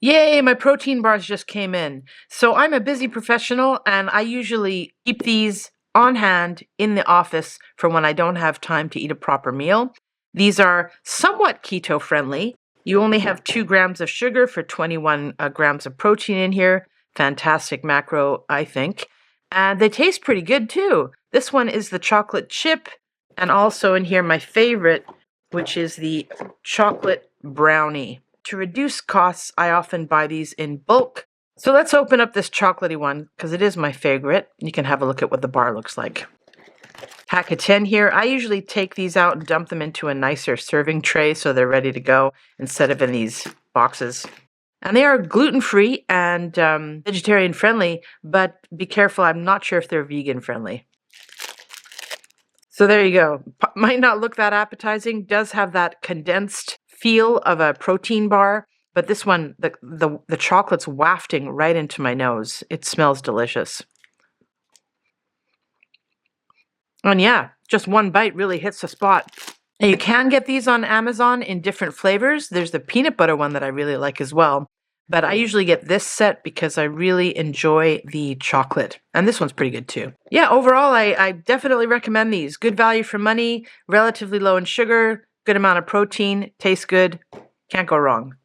Yay, my protein bars just came in. So I'm a busy professional and I usually keep these on hand in the office for when I don't have time to eat a proper meal. These are somewhat keto friendly. You only have 2 grams of sugar for 21 grams of protein in here. Fantastic macro, I think. And they taste pretty good too. This one is the chocolate chip, and also in here my favorite, which is the chocolate brownie. To reduce costs, I often buy these in bulk. So let's open up this chocolatey one because it is my favorite. You can have a look at what the bar looks like. Pack of 10 here. I usually take these out and dump them into a nicer serving tray so they're ready to go instead of in these boxes. And they are gluten-free and vegetarian friendly, but be careful, I'm not sure if they're vegan friendly. So there you go. Might not look that appetizing, does have that condensed feel of a protein bar, but this one, the chocolate's wafting right into my nose. It smells delicious. And yeah, just one bite really hits the spot. And you can get these on Amazon in different flavors. There's the peanut butter one that I really like as well. But I usually get this set because I really enjoy the chocolate. And this one's pretty good too. Yeah, overall, I definitely recommend these. Good value for money, relatively low in sugar, good amount of protein, tastes good. Can't go wrong.